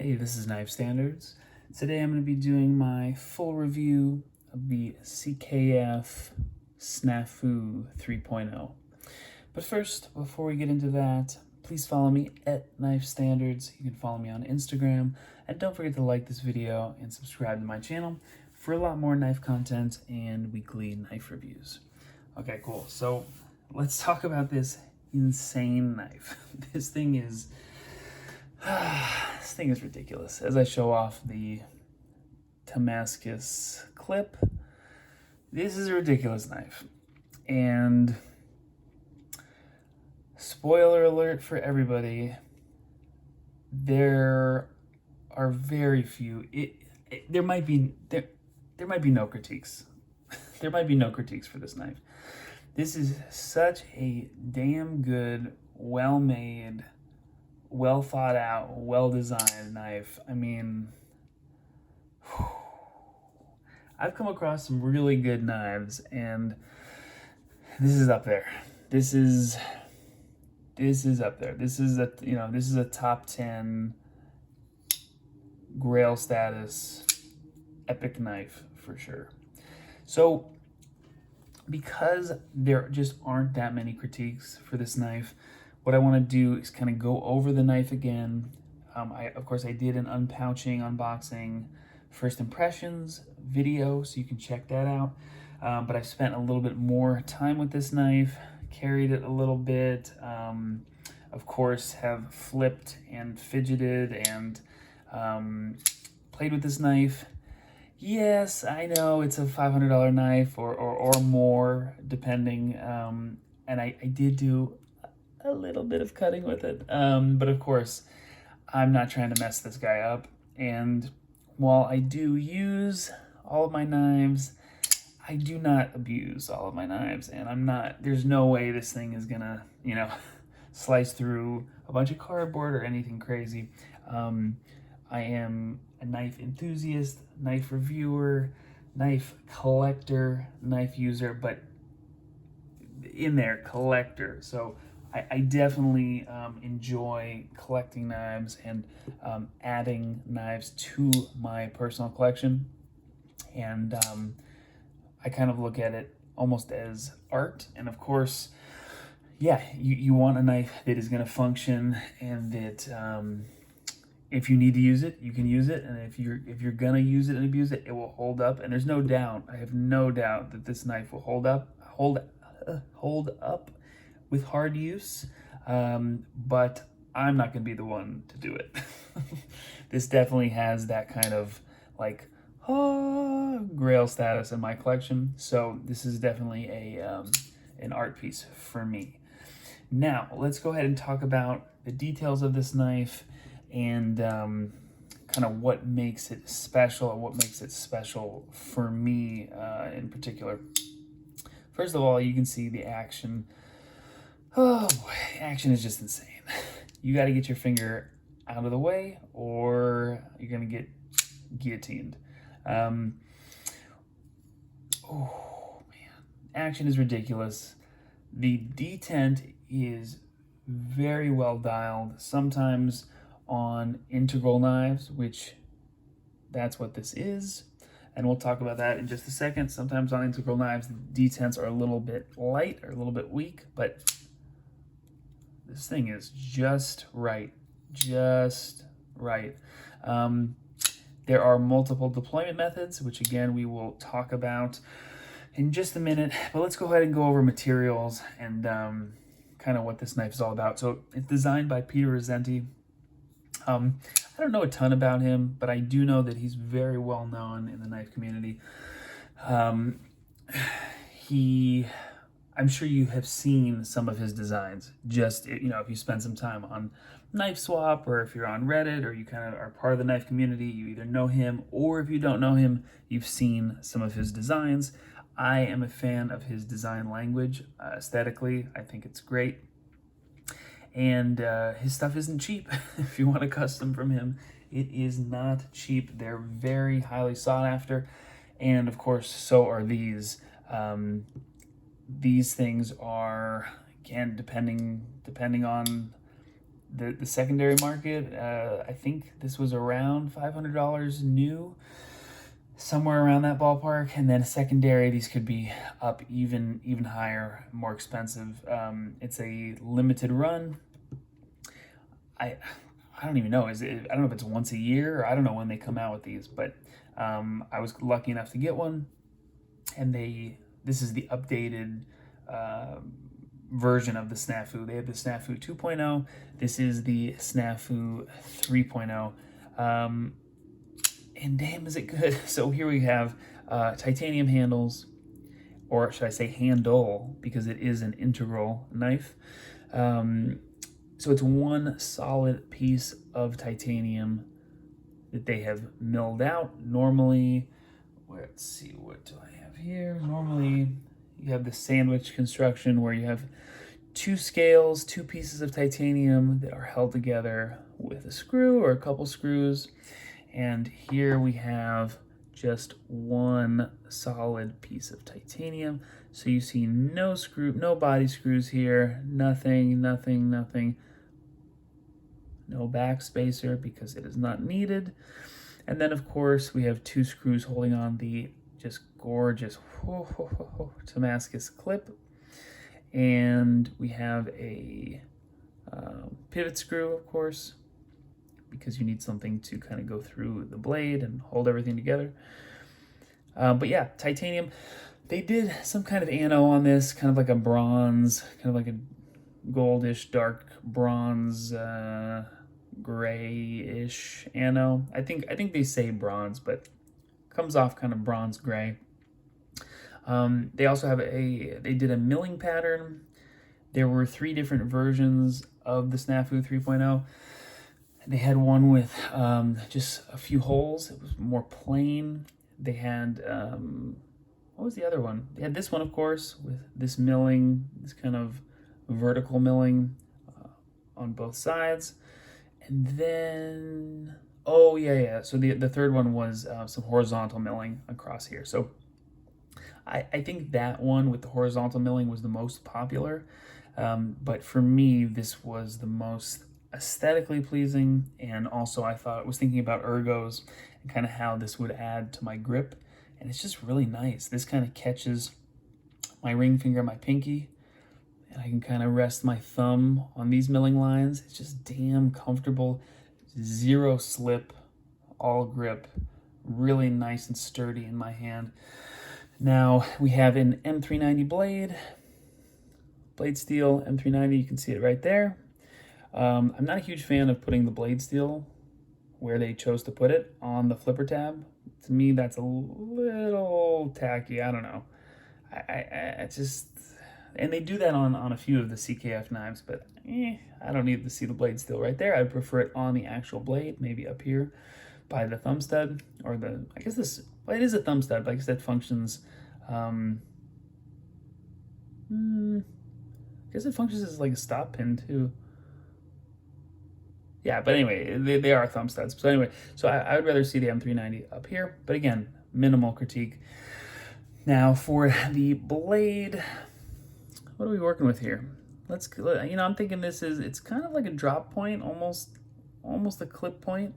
Hey, this is Knife Standards. Today I'm going to be doing my full review of the CKF Snafu 3.0. But first, before we get into that, please follow me at Knife Standards. You can follow me on Instagram. And don't forget to like this video and subscribe to my channel for a lot more knife content and weekly knife reviews. Okay, cool. So let's talk about this insane knife. This thing is ridiculous. As I show off the Damascus clip, this is a ridiculous knife. And spoiler alert for everybody, there are very few. There might be no critiques. There might be no critiques for this knife. This is such a damn good, well-made, well thought out, well designed knife. I mean, I've come across some really good knives, and this is up there. This is up there. This is a top 10 grail status epic knife for sure. So because there just aren't that many critiques for this knife, what I want to do is kind of go over the knife again. Of course, I did an unpouching, unboxing, first impressions video, so you can check that out. But I've spent a little bit more time with this knife, carried it a little bit, of course, have flipped and fidgeted and played with this knife. Yes, I know it's a $500 knife or more, depending. And I did do a little bit of cutting with it. But of course, I'm not trying to mess this guy up. And while I do use all of my knives, I do not abuse all of my knives. And there's no way this thing is gonna, slice through a bunch of cardboard or anything crazy. I am a knife enthusiast, knife reviewer, knife collector, knife user, but in there, collector. So I definitely enjoy collecting knives and adding knives to my personal collection. And I kind of look at it almost as art. And of course, yeah, you want a knife that is going to function and that if you need to use it, you can use it. And if you're going to use it and abuse it, it will hold up. And there's no doubt, I have no doubt that this knife will hold up with hard use, but I'm not going to be the one to do it. This definitely has that kind of like grail status in my collection, so this is definitely an art piece for me. Now let's go ahead and talk about the details of this knife and kind of what makes it special and what makes it special for me in particular. First of all, you can see the action. Oh boy, action is just insane. You got to get your finger out of the way or you're going to get guillotined. Oh man, action is ridiculous. The detent is very well dialed, sometimes on integral knives, which that's what this is. And we'll talk about that in just a second. Sometimes on integral knives, the detents are a little bit light or a little bit weak, but this thing is just right, just right. There are multiple deployment methods, which again, we will talk about in just a minute, but let's go ahead and go over materials and kind of what this knife is all about. So it's designed by Peter Rosenti. I don't know a ton about him, but I do know that he's very well known in the knife community. I'm sure you have seen some of his designs. Just, if you spend some time on Knife Swap, or if you're on Reddit, or you kind of are part of the knife community, you either know him, or if you don't know him, you've seen some of his designs. I am a fan of his design language. Aesthetically, I think it's great. And his stuff isn't cheap. If you want a custom from him, it is not cheap. They're very highly sought after. And of course, so are these. These things are, again, depending on the secondary market. I think this was around $500 new, somewhere around that ballpark. And then secondary, these could be up even higher, more expensive. It's a limited run. I don't even know. I don't know if it's once a year, or I don't know when they come out with these, but I was lucky enough to get one, and this is the updated version of the Snafu. They have the Snafu 2.0. This is the Snafu 3.0. And damn, is it good. So here we have titanium handles, or should I say handle, because it is an integral knife. So it's one solid piece of titanium that they have milled out. Normally, let's see, what do I have here? Normally, you have the sandwich construction where you have two scales, two pieces of titanium that are held together with a screw or a couple screws. And here we have just one solid piece of titanium. So you see no body screws here, nothing. No back spacer because it is not needed. And then of course we have two screws holding on the just gorgeous Damascus clip. And we have a pivot screw, of course, because you need something to kind of go through the blade and hold everything together. But yeah, titanium. They did some kind of ano on this, kind of like a bronze, kind of like a goldish, dark bronze, grayish ano. I think they say bronze, but comes off kind of bronze gray. They also have they did a milling pattern. There were 3 different versions of the Snafu 3.0. They had one with just a few holes. It was more plain. They had, what was the other one? They had this one, of course, with this milling, this kind of vertical milling on both sides. And then, oh yeah. So the third one was some horizontal milling across here. So I think that one with the horizontal milling was the most popular. But for me, this was the most aesthetically pleasing, and also I was thinking about ergos and kind of how this would add to my grip, and it's just really nice. This kind of catches my ring finger, my pinky, and I can kind of rest my thumb on these milling lines. It's just damn comfortable, zero slip, all grip, really nice and sturdy in my hand. Now we have an M390 blade steel M390. You can see it right there. I'm not a huge fan of putting the blade steel where they chose to put it on the flipper tab. To me, that's a little tacky. I don't know. I just, and they do that on a few of the CKF knives, but I don't need to see the blade steel right there. I prefer it on the actual blade, maybe up here by the thumb stud, or I guess it is a thumb stud, but I guess that functions, I guess it functions as like a stop pin too. Yeah, but anyway, they are thumb studs. So anyway, so I would rather see the M390 up here, but again, minimal critique. Now for the blade, what are we working with here? I'm thinking it's kind of like a drop point, almost a clip point.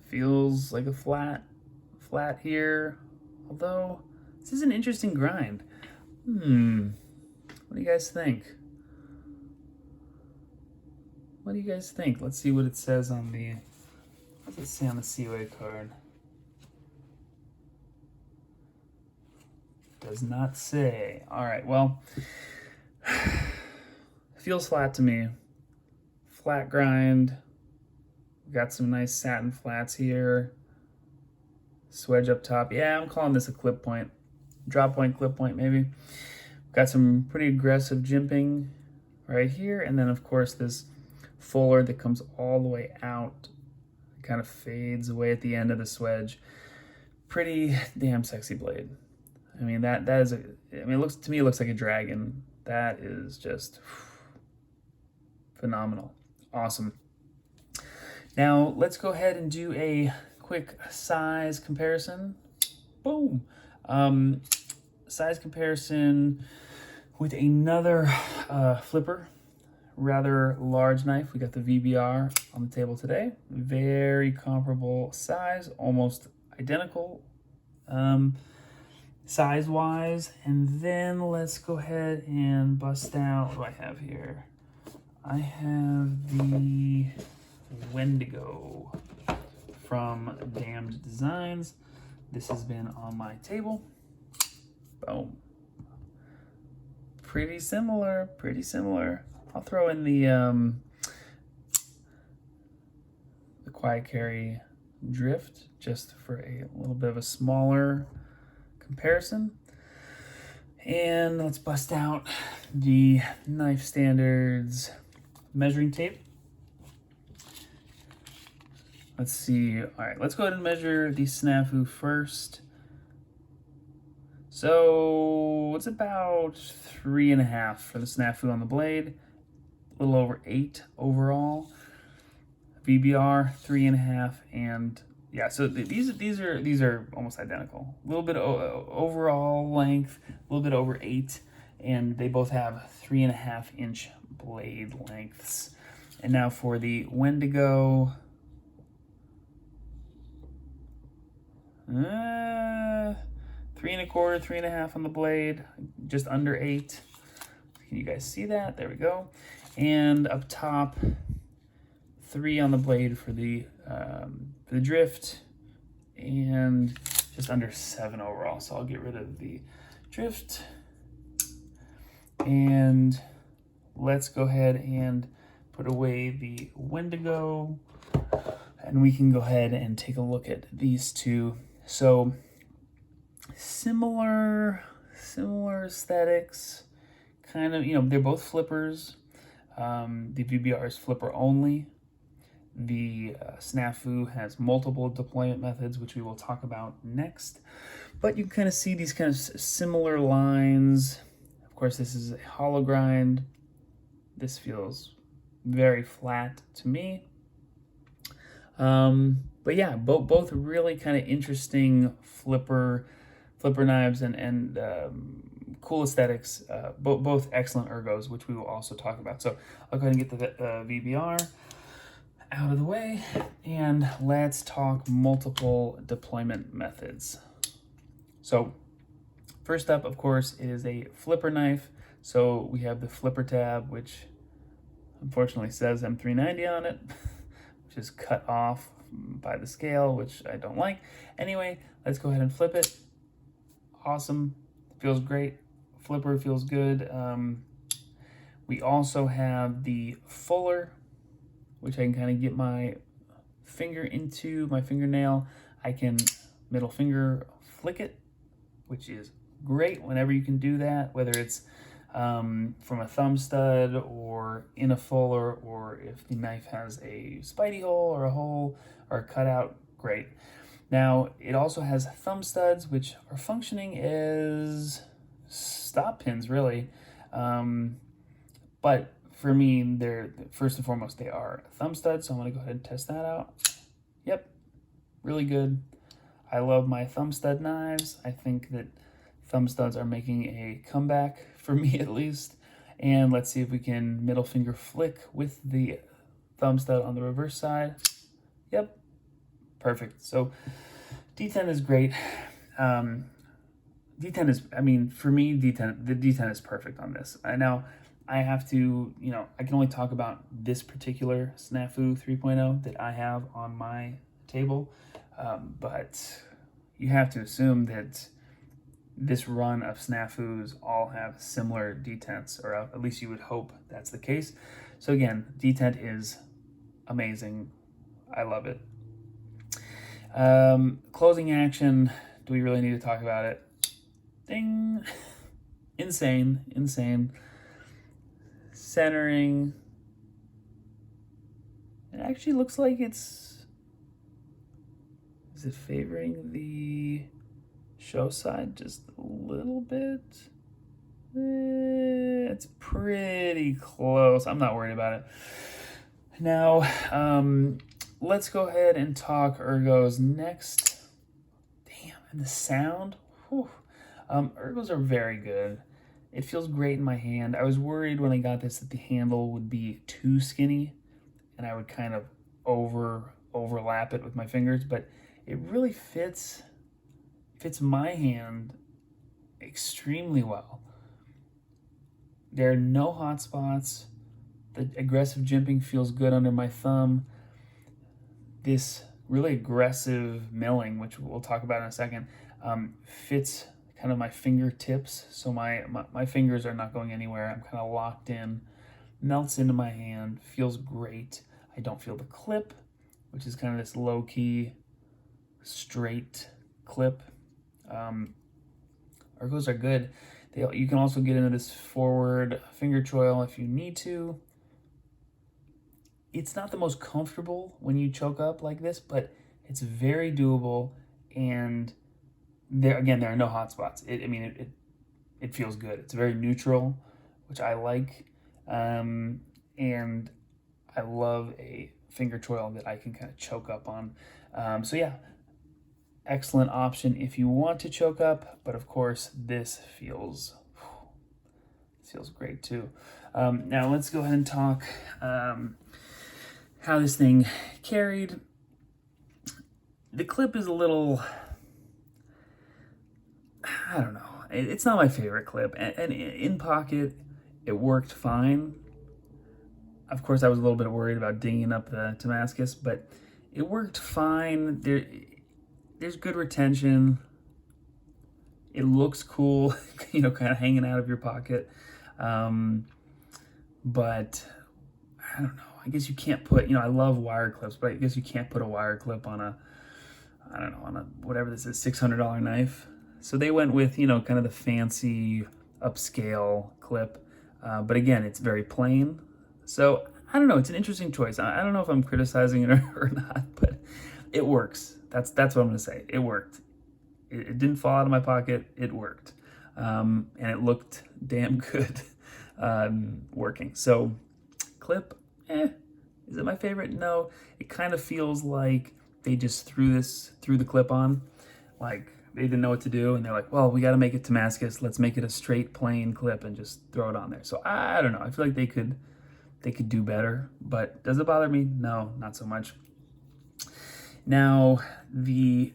Feels like a flat here, although this is an interesting grind. What do you guys think? What do you guys think? Let's see what it says on the, what does it say on the Seaway card? Does not say. All right, well, feels flat to me. Flat grind. Got some nice satin flats here. Swedge up top. Yeah, I'm calling this a clip point. Drop point, clip point, maybe. Got some pretty aggressive jimping right here. And then, of course, this fuller that comes all the way out. Kind of fades away at the end of the swedge. Pretty damn sexy blade. I mean, it looks like a dragon. That is just phenomenal. Awesome. Now, let's go ahead and do a quick size comparison. Boom. Size comparison. with another flipper, rather large knife. We got the VBR on the table today. Very comparable size, almost identical size-wise. And then let's go ahead and bust out, what do I have here? I have the Wendigo from Damned Designs. This has been on my table. Boom. Pretty similar, pretty similar. I'll throw in the Quiet Carry Drift just for a little bit of a smaller comparison. And let's bust out the Knife Standards measuring tape. Let's see. All right, let's go ahead and measure the Snafu first. So it's about 3.5 for the Snafu on the blade, a little over 8 overall. VBR 3.5, and yeah. So these are almost identical. A little bit of overall length, a little bit over 8, and they both have 3.5-inch blade lengths. And now for the Wendigo. 3.25, 3.5 on the blade, just under 8. Can you guys see that? There we go. And up top, 3 on the blade for the drift, and just under 7 overall. So I'll get rid of the drift, and let's go ahead and put away the Wendigo, and we can go ahead and take a look at these two. So similar aesthetics, kind of, they're both flippers. The VBR is flipper only. The Snafu has multiple deployment methods, which we will talk about next. But you kind of see these kind of similar lines. Of course, this is a hollow grind. This feels very flat to me. But yeah, both really kind of interesting flipper knives and cool aesthetics. Both excellent ergos, which we will also talk about. So I'll go ahead and get the VBR out of the way, and let's talk multiple deployment methods. So first up, of course, is a flipper knife. So we have the flipper tab, which unfortunately says M390 on it, which is cut off by the scale, which I don't like. Anyway, let's go ahead and flip it. Awesome, feels great. Flipper feels good. We also have the fuller, which I can kind of get my finger into, my fingernail. I can middle finger flick it, which is great whenever you can do that, whether it's from a thumb stud or in a fuller, or if the knife has a spidey hole or a hole or a cutout, great. Now, it also has thumb studs, which are functioning as stop pins, really. But for me, they're, first and foremost, they are thumb studs, so I'm gonna go ahead and test that out. Yep, really good. I love my thumb stud knives. I think that thumb studs are making a comeback, for me at least. And let's see if we can middle finger flick with the thumb stud on the reverse side. Yep, perfect. So D10 is great. D10 is, I mean, for me, the D10 is perfect on this. Now, I have to, I can only talk about this particular Snafu 3.0 that I have on my table, but you have to assume that this run of Snafus all have similar detents, or at least you would hope that's the case. So again, detent is amazing. I love it. Closing action, do we really need to talk about it? Ding. Insane. Centering. It actually looks like is it favoring the show side just a little bit? It's pretty close. I'm not worried about it. Now, let's go ahead and talk ergos next. Damn, and the sound. Whew. Ergos are very good. It feels great in my hand. I was worried when I got this that the handle would be too skinny and I would kind of overlap it with my fingers, but it really fits my hand extremely well. There are no hot spots. The aggressive jimping feels good under my thumb. This really aggressive milling, which we'll talk about in a second, fits kind of my fingertips, so my fingers are not going anywhere. I'm kind of locked in, melts into my hand, feels great. I don't feel the clip, which is kind of this low-key, straight clip. Ergos are good. You can also get into this forward finger choil if you need to. It's not the most comfortable when you choke up like this, but it's very doable, and there are no hot spots. It feels good. It's very neutral, which I like, and I love a finger choil that I can kind of choke up on. So yeah, excellent option if you want to choke up, but of course this feels great too. Now let's go ahead and talk how this thing carried. The clip is a little, I don't know, it's not my favorite clip, and in pocket it worked fine. Of course I was a little bit worried about dinging up the Damascus, but it worked fine. There's good retention. It looks cool, kind of hanging out of your pocket. But I don't know. I guess you can't put, I love wire clips, but I guess you can't put a wire clip on a whatever this is, $600 knife. So they went with, kind of the fancy upscale clip. But again, it's very plain. So I don't know. It's an interesting choice. I don't know if I'm criticizing it or not, but it works. That's what I'm going to say. It worked. It didn't fall out of my pocket. It worked. And it looked damn good working. So clip, is it my favorite? No. It kind of feels like they just threw the clip on. Like they didn't know what to do, and they're like, well, we got to make it Damascus. Let's make it a straight plain clip and just throw it on there. So I don't know. I feel like they could do better, but does it bother me? No, not so much. Now the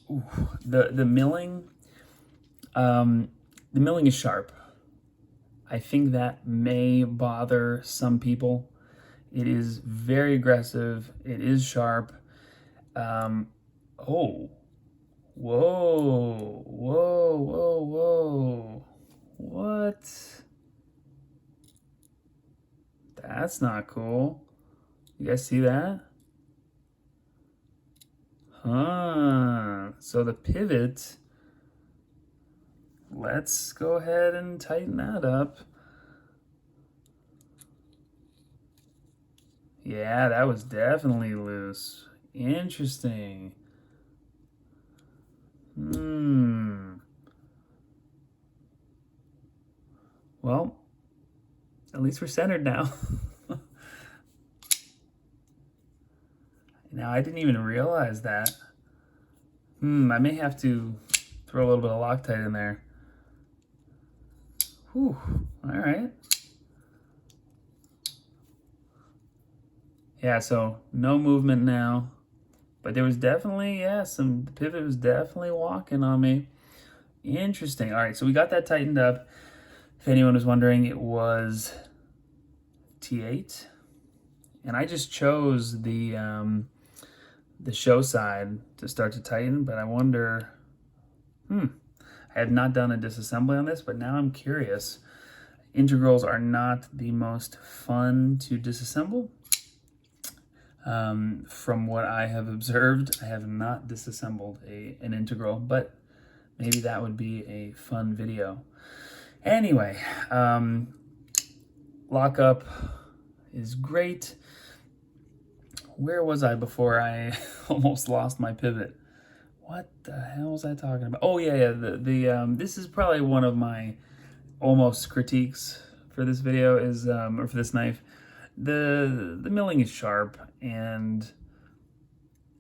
milling, the milling is sharp. I think that may bother some people. It is very aggressive. It is sharp. Oh, whoa, whoa, whoa, whoa. What? That's not cool. You guys see that? Huh. So the pivot, let's go ahead and tighten that up. Yeah, that was definitely loose. Interesting. Well, at least we're centered now. Now, I didn't even realize that. I may have to throw a little bit of Loctite in there. Whew, all right. Yeah, so no movement now. But there was definitely, the pivot was definitely walking on me. Interesting. All right, so we got that tightened up. If anyone was wondering, it was T8. And I just chose the show side to start to tighten, but I wonder, I have not done a disassembly on this, but now I'm curious. Integrals are not the most fun to disassemble. From what I have observed, I have not disassembled an integral, but maybe that would be a fun video. Anyway, lockup is great. Where was I before I almost lost my pivot? What the hell was I talking about? Oh yeah. This is probably one of my almost critiques for this video is, or for this knife. The milling is sharp, and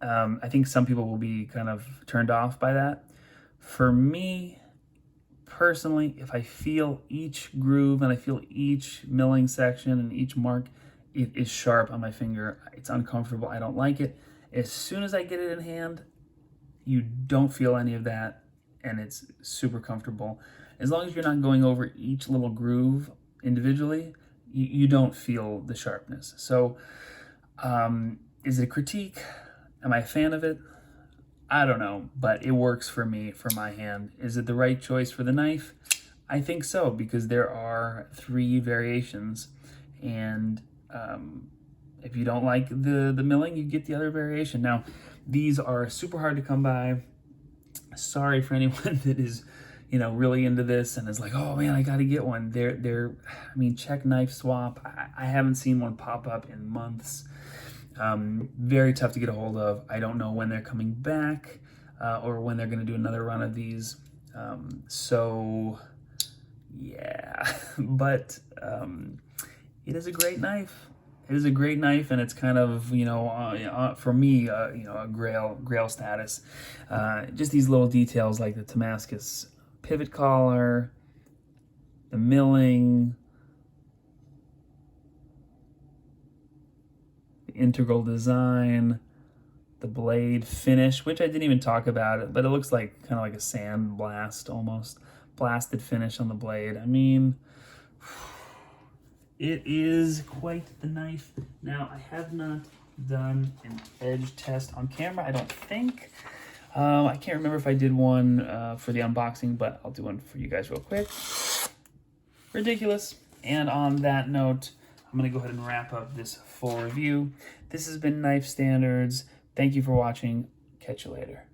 I think some people will be kind of turned off by that. For me, personally, if I feel each groove and I feel each milling section and each mark, it is sharp on my finger. It's uncomfortable. I don't like it. As soon as I get it in hand, you don't feel any of that, and it's super comfortable. As long as you're not going over each little groove individually, you don't feel the sharpness. So is it a critique? Am I a fan of it? I don't know, but it works for me, for my hand. Is it the right choice for the knife? I think so, because there are 3 variations, and if you don't like the milling, you get the other variation. Now, these are super hard to come by. Sorry for anyone that is, you know, really into this and is like, oh man, I got to get one. I mean, check Knife Swap. I haven't seen one pop up in months. Very tough to get a hold of. I don't know when they're coming back or when they're going to do another run of these. So yeah, but it is a great knife. It is a great knife, and it's kind of, you know, for me, you know, a grail status. Just these little details like the Damascus pivot collar, the milling, the integral design, the blade finish, which I didn't even talk about it, but it looks like kind of like a sand blast, almost blasted finish on the blade. I mean, it is quite the knife. Now, I have not done an edge test on camera, I don't think. I can't remember if I did one for the unboxing, but I'll do one for you guys real quick. Ridiculous. And on that note, I'm going to go ahead and wrap up this full review. This has been Knife Standards. Thank you for watching. Catch you later.